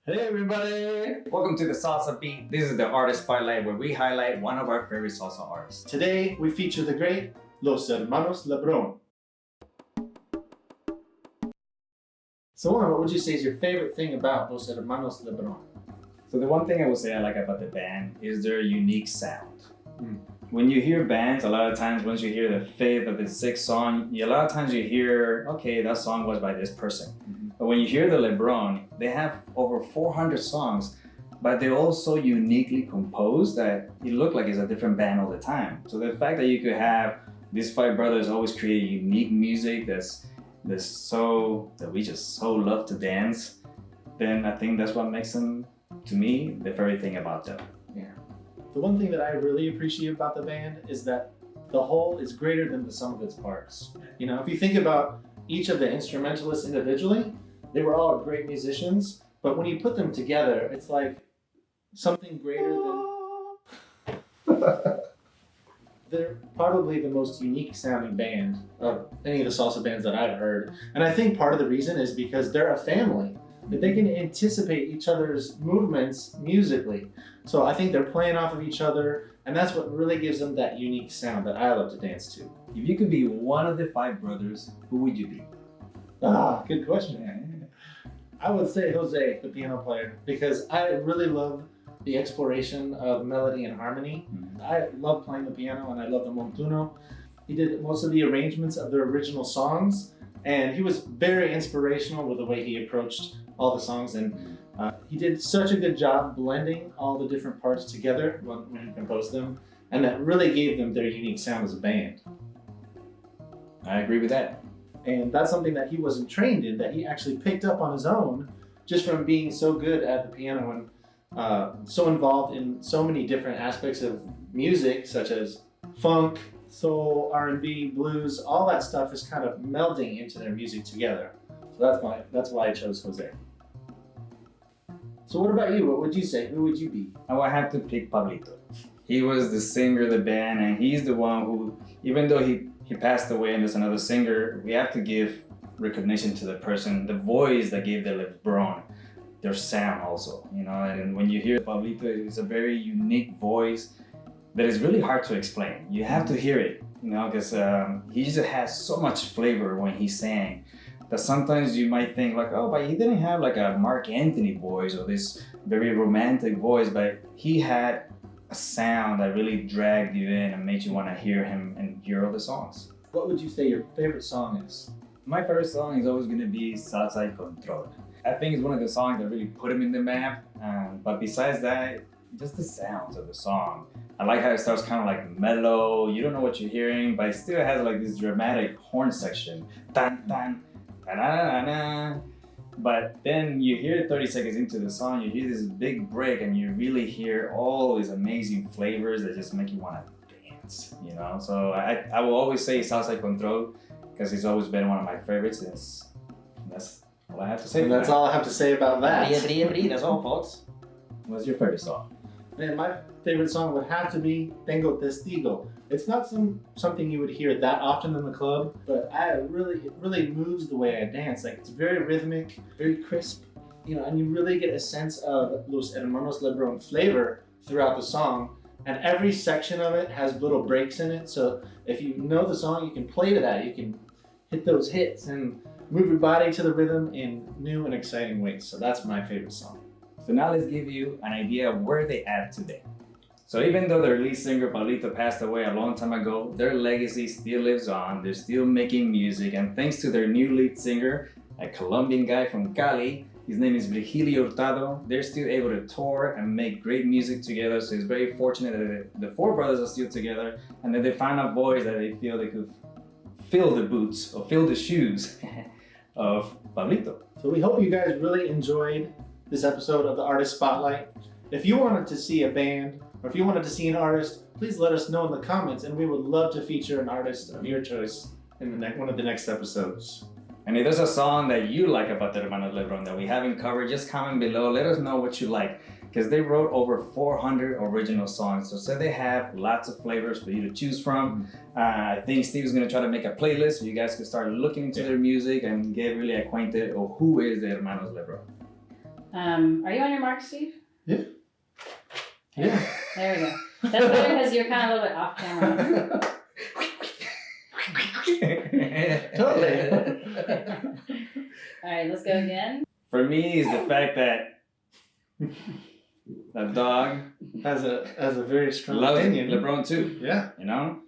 Hey everybody! Welcome to the Salsa Beat. This is the artist spotlight where we highlight one of our favorite salsa artists. Today we feature the great Los Hermanos Lebron. So Juan, what would you say is your favorite thing about Los Hermanos Lebron? So the one thing I would say I like about the band is their unique sound. When you hear bands, a lot of times once you hear the fifth or the sixth song, a lot of times you hear, okay, that song was by this person. But when you hear the Lebron, they have over 400 songs, but they're all so uniquely composed that it look like it's a different band all the time. So the fact that you could have these five brothers always create unique music that we just so love to dance, then I think that's what makes them, to me, the favorite thing about them. Yeah. The one thing that I really appreciate about the band is that the whole is greater than the sum of its parts. You know, if you think about each of the instrumentalists individually, they were all great musicians, but when you put them together, it's like something greater than... They're probably the most unique sounding band of any of the salsa bands that I've heard. And I think part of the reason is because they're a family. That they can anticipate each other's movements musically. So I think they're playing off of each other, and that's what really gives them that unique sound that I love to dance to. If you could be one of the five brothers, who would you be? Good question. I would say Jose, the piano player, because I really love the exploration of melody and harmony. I love playing the piano and I love the montuno. He did most of the arrangements of the original songs, and he was very inspirational with the way he approached all the songs, and he did such a good job blending all the different parts together when he composed them, and that really gave them their unique sound as a band. I agree with that. And that's something that he wasn't trained in, that he actually picked up on his own just from being so good at the piano and so involved in so many different aspects of music, such as funk, soul, R&B, blues. All that stuff is kind of melding into their music together. So that's why I chose Jose. So what about you? What would you say? Who would you be? I would have to pick Pablito. He was the singer of the band, and he's the one who, even though he passed away and there's another singer, we have to give recognition to the person, the voice that gave the Lebron their sound also, you know. And when you hear Pablito, it's a very unique voice that is really hard to explain. You have to hear it, you know, because he just has so much flavor when he sang that sometimes you might think like, oh, but he didn't have like a Mark Anthony voice or this very romantic voice, but he had a sound that really dragged you in and made you want to hear him and hear all the songs. What would you say your favorite song is? My favorite song is always going to be Salsa Control. I think it's one of the songs that really put him in the map, but besides that, just the sounds of the song. I like how it starts kind of like mellow, you don't know what you're hearing, but it still has like this dramatic horn section. Tan, tan, ta-na-na-na. But then you hear 30 seconds into the song, you hear this big break and you really hear all these amazing flavors that just make you want to dance, you know? So I will always say Salsa Control because it's always been one of my favorites. That's all I have to say. And that's all I have to say about that. That's all, folks. What's your favorite song? Man, my favorite song would have to be Tengo Testigo. It's not something you would hear that often in the club, but it really moves the way I dance. Like, it's very rhythmic, very crisp, you know, and you really get a sense of Los Hermanos Lebron flavor throughout the song. And every section of it has little breaks in it, so if you know the song, you can play to that. You can hit those hits and move your body to the rhythm in new and exciting ways. So that's my favorite song. So now let's give you an idea of where they at today. So even though their lead singer Pablito passed away a long time ago, their legacy still lives on. They're still making music, and thanks to their new lead singer, a Colombian guy from Cali, his name is Virgilio Hurtado, they're still able to tour and make great music together. So it's very fortunate that the four brothers are still together and that they found a voice that they feel they could fill the boots or fill the shoes of Pablito. So we hope you guys really enjoyed this episode of the Artist Spotlight. If you wanted to see a band or if you wanted to see an artist, please let us know in the comments, and we would love to feature an artist of your choice in one of the next episodes. And if there's a song that you like about the Hermanos Lebron that we haven't covered, just comment below. Let us know what you like, because they wrote over 400 original songs. So they have lots of flavors for you to choose from. I think Steve's going to try to make a playlist so you guys can start looking into their music and get really acquainted with who is the Hermanos Lebron. Are you on your mark, Steve? Yeah. There we go. That's better because you're kind of a little bit off camera. Totally. All right, let's go again. For me, is the fact that the dog Has a very strong loves opinion. LeBron too. Yeah. You know,